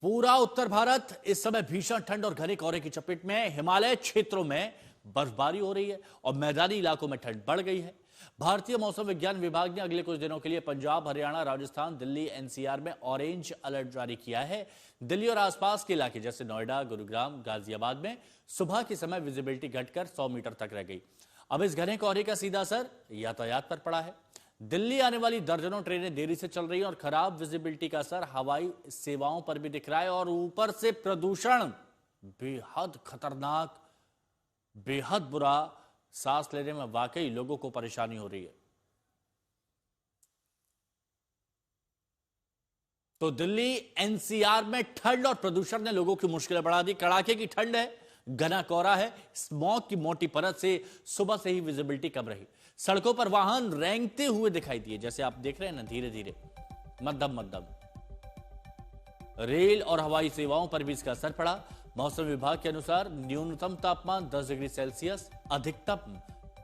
पूरा उत्तर भारत इस समय भीषण ठंड और घने कोहरे की चपेट में है। हिमालय क्षेत्रों में बर्फबारी हो रही है और मैदानी इलाकों में ठंड बढ़ गई है। भारतीय मौसम विज्ञान विभाग ने अगले कुछ दिनों के लिए पंजाब, हरियाणा, राजस्थान, दिल्ली, एनसीआर में ऑरेंज अलर्ट जारी किया है। दिल्ली और आसपास के इलाके जैसे नोएडा, गुरुग्राम, गाजियाबाद में सुबह के समय विजिबिलिटी घटकर 100 मीटर तक रह गई। अब इस घने कोहरे का सीधा असर यातायात पर पड़ा है। दिल्ली आने वाली दर्जनों ट्रेनें देरी से चल रही हैं और खराब विजिबिलिटी का असर हवाई सेवाओं पर भी दिख रहा है। और ऊपर से प्रदूषण बेहद खतरनाक, बेहद बुरा, सांस लेने में वाकई लोगों को परेशानी हो रही है। तो दिल्ली एनसीआर में ठंड और प्रदूषण ने लोगों की मुश्किलें बढ़ा दी। कड़ाके की ठंड है, घना कोहरा है, स्मॉग की मोटी परत से सुबह से ही विजिबिलिटी कम रही। सड़कों पर वाहन रेंगते हुए दिखाई दिए, जैसे आप देख रहे हैं ना, धीरे धीरे, मध्यम मध्यम। रेल और हवाई सेवाओं पर भी इसका असर पड़ा। मौसम विभाग के अनुसार न्यूनतम तापमान 10 डिग्री सेल्सियस, अधिकतम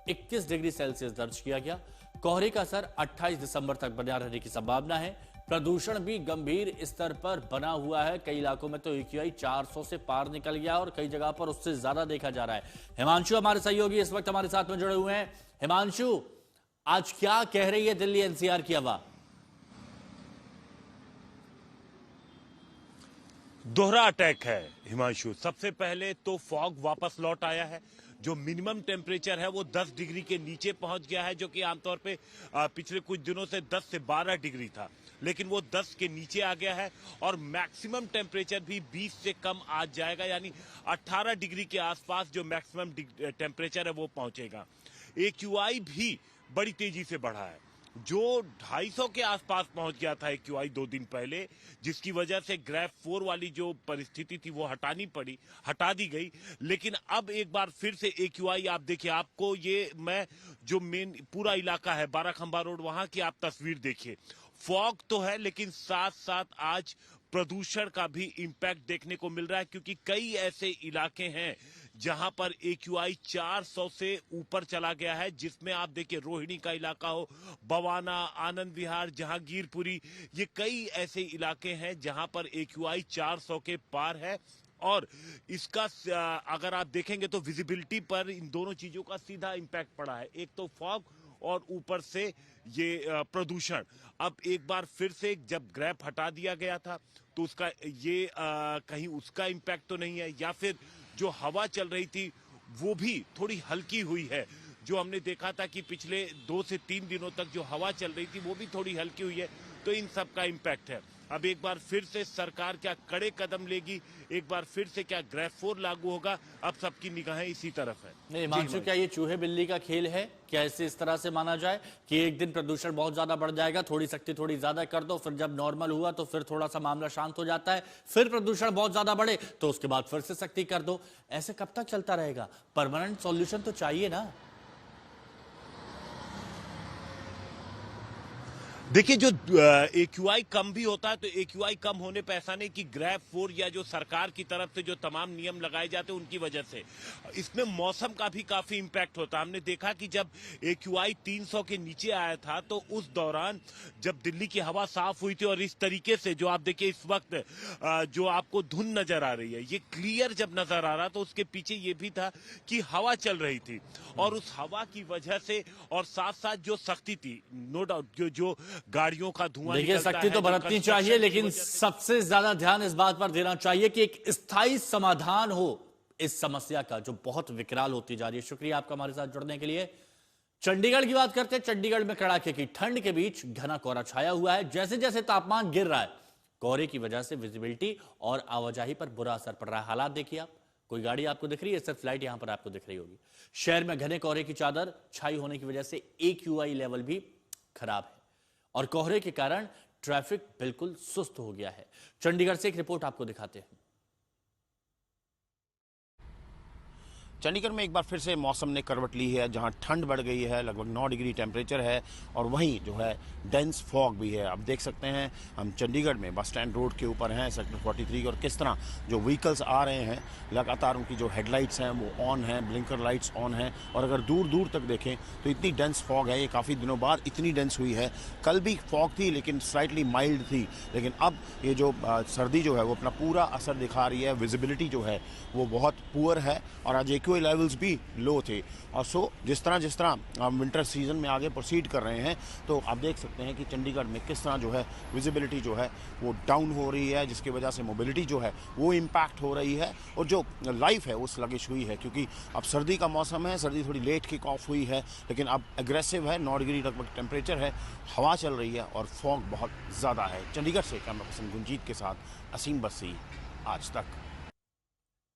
21 डिग्री सेल्सियस दर्ज किया गया। कोहरे का असर 28 दिसंबर तक बना रहने की संभावना है। प्रदूषण भी गंभीर स्तर पर बना हुआ है। कई इलाकों में तो AQI 400 से पार निकल गया और कई जगह पर उससे ज्यादा देखा जा रहा है। हिमांशु हमारे सहयोगी इस वक्त हमारे साथ में जुड़े हुए हैं। हिमांशु, आज क्या कह रही है दिल्ली एनसीआर की हवा? दोहरा अटैक है हिमांशु। सबसे पहले तो फॉग वापस लौट आया है। जो मिनिमम टेम्परेचर है वो 10 डिग्री के नीचे पहुंच गया है, जो कि आमतौर पे पिछले कुछ दिनों से 10 से 12 डिग्री था, लेकिन वो 10 के नीचे आ गया है। और मैक्सिमम टेम्परेचर भी 20 से कम आ जाएगा, यानी 18 डिग्री के आसपास जो मैक्सिमम टेम्परेचर है वो पहुंचेगा। AQI भी बड़ी तेजी से बढ़ा है। जो 250 के आसपास पहुंच गया था AQI 2 दिन पहले, जिसकी वजह से ग्रेफ 4 वाली जो परिस्थिति थी वो हटा दी गई। लेकिन अब एक बार फिर से AQI आप देखिए, आपको ये मैं जो मेन पूरा इलाका है बाराखंबा रोड, वहां की आप तस्वीर देखिए। फॉग तो है, लेकिन साथ साथ आज प्रदूषण का भी इंपैक्ट देखने को मिल रहा है, क्योंकि कई ऐसे इलाके हैं जहां पर AQI 400 से ऊपर चला गया है, जिसमें आप देखिए रोहिणी का इलाका हो, बवाना, आनंद विहार, जहांगीरपुरी, ये कई ऐसे इलाके हैं जहां पर AQI 400 के पार है। और इसका अगर आप देखेंगे तो विजिबिलिटी पर इन दोनों चीजों का सीधा इंपैक्ट पड़ा है। एक तो फॉग और ऊपर से ये प्रदूषण। अब एक बार फिर से जब ग्रेफ हटा दिया गया था तो उसका ये कहीं उसका इंपैक्ट तो नहीं है, या फिर जो हवा चल रही थी वो भी थोड़ी हल्की हुई है। जो हमने देखा था कि पिछले 2 से 3 दिनों तक जो हवा चल रही थी वो भी थोड़ी हल्की हुई है, तो इन सब का इंपैक्ट है। अब एक बार फिर से सरकार क्या कड़े कदम लेगी, एक बार फिर से क्या ग्रेफ 4 लागू होगा, अब सबकी निगाहें इसी तरफ है। नहीं हिमांशु, क्या ये चूहे बिल्ली का खेल है? क्या इसे इस तरह से माना जाए कि एक दिन प्रदूषण बहुत ज्यादा बढ़ जाएगा, थोड़ी सख्ती थोड़ी ज्यादा कर दो, फिर जब नॉर्मल हुआ तो फिर थोड़ा सा मामला शांत हो जाता है, फिर प्रदूषण बहुत ज्यादा बढ़े तो उसके बाद फिर से सख्ती कर दो? ऐसे कब तक चलता रहेगा? परमानेंट सॉल्यूशन तो चाहिए ना। देखिए, जो AQI कम भी होता है तो AQI कम होने पे ऐसा नहीं कि ग्रेफ 4 या जो सरकार की तरफ से जो तमाम नियम लगाए जाते हैं उनकी वजह से, इसमें मौसम का भी काफी इंपैक्ट होता है। हमने देखा कि जब AQI 300 के नीचे आया था तो उस दौरान जब दिल्ली की हवा साफ हुई थी, और इस तरीके से जो आप देखिए इस वक्त जो आपको धुंध नजर आ रही है, ये क्लियर जब नजर आ रहा तो उसके पीछे ये भी था कि हवा चल रही थी, और उस हवा की वजह से और साथ साथ जो सख्ती थी, नो डाउट जो गाड़ियों का धुआं देखिए, सख्ती तो बरतनी चाहिए, लेकिन सबसे ज्यादा ध्यान इस बात पर देना चाहिए कि एक स्थायी समाधान हो इस समस्या का, जो बहुत विकराल होती जा रही है। शुक्रिया आपका हमारे साथ जुड़ने के लिए। चंडीगढ़ की बात करते हैं। चंडीगढ़ में कड़ाके की ठंड के बीच घना कोहरा छाया हुआ है। जैसे जैसे तापमान गिर रहा है, कोहरे की वजह से विजिबिलिटी और आवाजाही पर बुरा असर पड़ रहा है। हालात देखिए आप, कोई गाड़ी आपको दिख रही है? सिर्फ फ्लाइट यहां पर आपको दिख रही होगी। शहर में घने कोहरे की चादर छाई होने की वजह से AQI लेवल भी खराब है और कोहरे के कारण ट्रैफिक बिल्कुल सुस्त हो गया है। चंडीगढ़ से एक रिपोर्ट आपको दिखाते हैं। चंडीगढ़ में एक बार फिर से मौसम ने करवट ली है, जहां ठंड बढ़ गई है, लगभग 9 डिग्री टेम्परेचर है और वहीं जो है डेंस फॉग भी है। आप देख सकते हैं हम चंडीगढ़ में बस स्टैंड रोड के ऊपर हैं, सेक्टर 43, और किस तरह जो व्हीकल्स आ रहे हैं लगातार उनकी जो हेडलाइट्स हैं वो ऑन हैं, ब्लिंकर लाइट्स ऑन हैं, और अगर दूर दूर तक देखें तो इतनी डेंस फॉग है, ये काफ़ी दिनों बाद इतनी डेंस हुई है। कल भी फॉग थी लेकिन स्लाइटली माइल्ड थी, लेकिन अब ये जो सर्दी जो है वो अपना पूरा असर दिखा रही है। विजिबिलिटी जो है वो बहुत पुअर है और आज एक्यूआई लेवल्स भी लो थे। और जिस तरह हम विंटर सीजन में आगे प्रोसीड कर रहे हैं तो आप देख सकते हैं कि चंडीगढ़ में किस तरह जो है विजिबिलिटी जो है वो डाउन हो रही है, जिसकी वजह से मोबिलिटी जो है वो इम्पैक्ट हो रही है और जो लाइफ है वो स्लगिश हुई है, क्योंकि अब सर्दी का मौसम है। सर्दी थोड़ी लेट किक ऑफ हुई है लेकिन अब एग्रेसिव है। 9 डिग्री लगभग टेम्परेचर है, हवा चल रही है और फॉग बहुत ज़्यादा है। चंडीगढ़ से कैमरा पर्सन गुंजीत के साथ असीम बस्सी, आज तक।